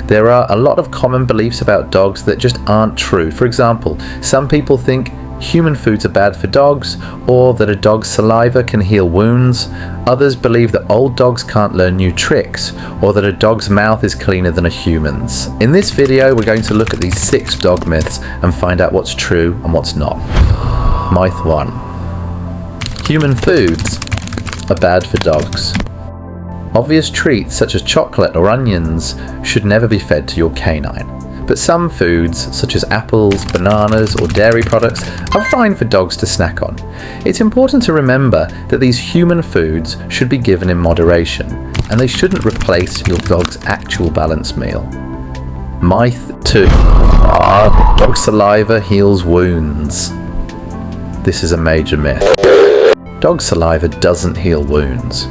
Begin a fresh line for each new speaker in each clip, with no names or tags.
There are a lot of common beliefs about dogs that just aren't true. For example, some people think human foods are bad for dogs, or that a dog's saliva can heal wounds. Others believe that old dogs can't learn new tricks, or that a dog's mouth is cleaner than a human's. In this video, we're going to look at these 6 dog myths and find out what's true and what's not. Myth 1. Human foods are bad for dogs. Obvious treats such as chocolate or onions should never be fed to your canine. But some foods, such as apples, bananas, or dairy products, are fine for dogs to snack on. It's important to remember that these human foods should be given in moderation, and they shouldn't replace your dog's actual balanced meal. Myth 2. Dog saliva heals wounds. This is a major myth. Dog saliva doesn't heal wounds.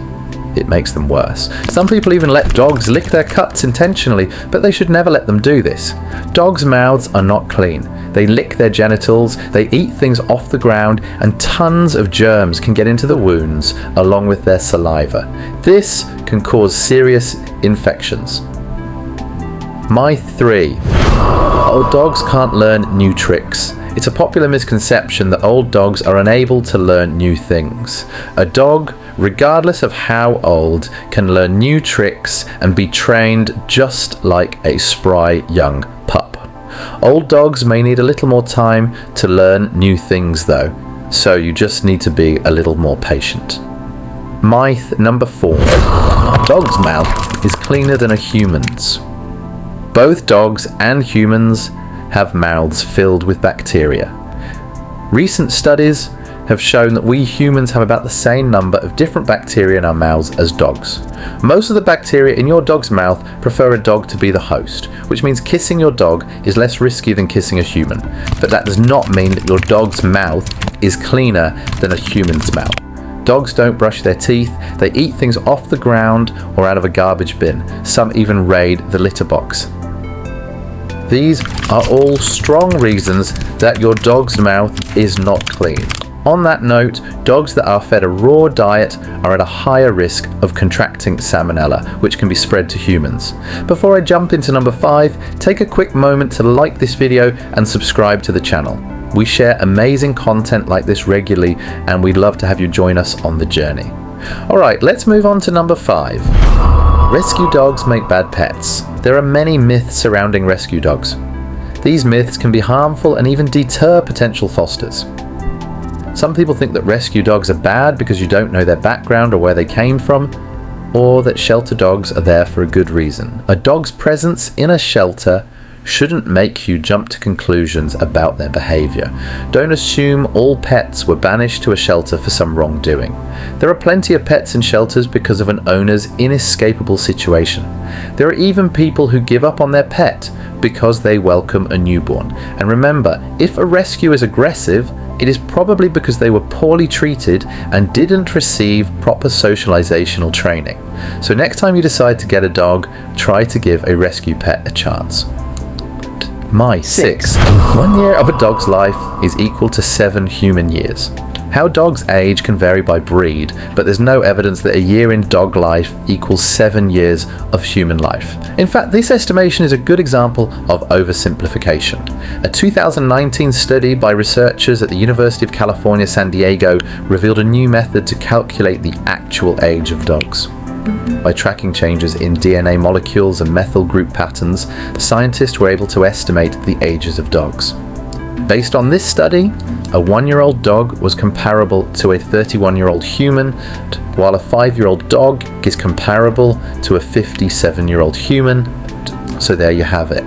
It makes them worse. Some people even let dogs lick their cuts intentionally, but they should never let them do this. Dogs' mouths are not clean. They lick their genitals, they eat things off the ground, and tons of germs can get into the wounds along with their saliva. This can cause serious infections. Myth 3. Old dogs can't learn new tricks. It's a popular misconception that old dogs are unable to learn new things. A dog, regardless of how old, can learn new tricks and be trained just like a spry young pup. Old dogs may need a little more time to learn new things though, so you just need to be a little more patient. Myth number 4. A dog's mouth is cleaner than a human's. Both dogs and humans have mouths filled with bacteria. Recent studies have shown that we humans have about the same number of different bacteria in our mouths as dogs. Most of the bacteria in your dog's mouth prefer a dog to be the host, which means kissing your dog is less risky than kissing a human. But that does not mean that your dog's mouth is cleaner than a human's mouth. Dogs don't brush their teeth, they eat things off the ground or out of a garbage bin. Some even raid the litter box. These are all strong reasons that your dog's mouth is not clean. On that note, dogs that are fed a raw diet are at a higher risk of contracting salmonella, which can be spread to humans. Before I jump into number 5, take a quick moment to like this video and subscribe to the channel. We share amazing content like this regularly, and we'd love to have you join us on the journey. Alright, let's move on to number 5. Rescue dogs make bad pets. There are many myths surrounding rescue dogs. These myths can be harmful and even deter potential fosters. Some people think that rescue dogs are bad because you don't know their background or where they came from, or that shelter dogs are there for a good reason. A dog's presence in a shelter shouldn't make you jump to conclusions about their behavior. Don't assume all pets were banished to a shelter for some wrongdoing. There are plenty of pets in shelters because of an owner's inescapable situation. There are even people who give up on their pet because they welcome a newborn. And remember, if a rescue is aggressive, it is probably because they were poorly treated and didn't receive proper socializational training. So next time you decide to get a dog, try to give a rescue pet a chance. Myth 6. 1 year of a dog's life is equal to 7 human years. How dogs age can vary by breed, but there's no evidence that a year in dog life equals 7 years of human life. In fact, this estimation is a good example of oversimplification. A 2019 study by researchers at the University of California, San Diego revealed a new method to calculate the actual age of dogs. By tracking changes in DNA molecules and methyl group patterns, the scientists were able to estimate the ages of dogs. Based on this study, a 1-year-old dog was comparable to a 31-year-old human, while a 5-year-old dog is comparable to a 57-year-old human. So there you have it.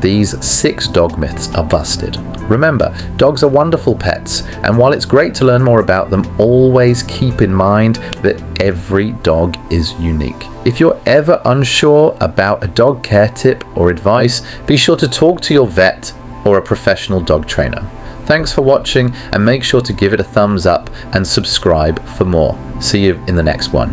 These 6 dog myths are busted. Remember, dogs are wonderful pets, and while it's great to learn more about them, always keep in mind that every dog is unique. If you're ever unsure about a dog care tip or advice, be sure to talk to your vet or a professional dog trainer. Thanks for watching, and make sure to give it a thumbs up and subscribe for more. See you in the next one.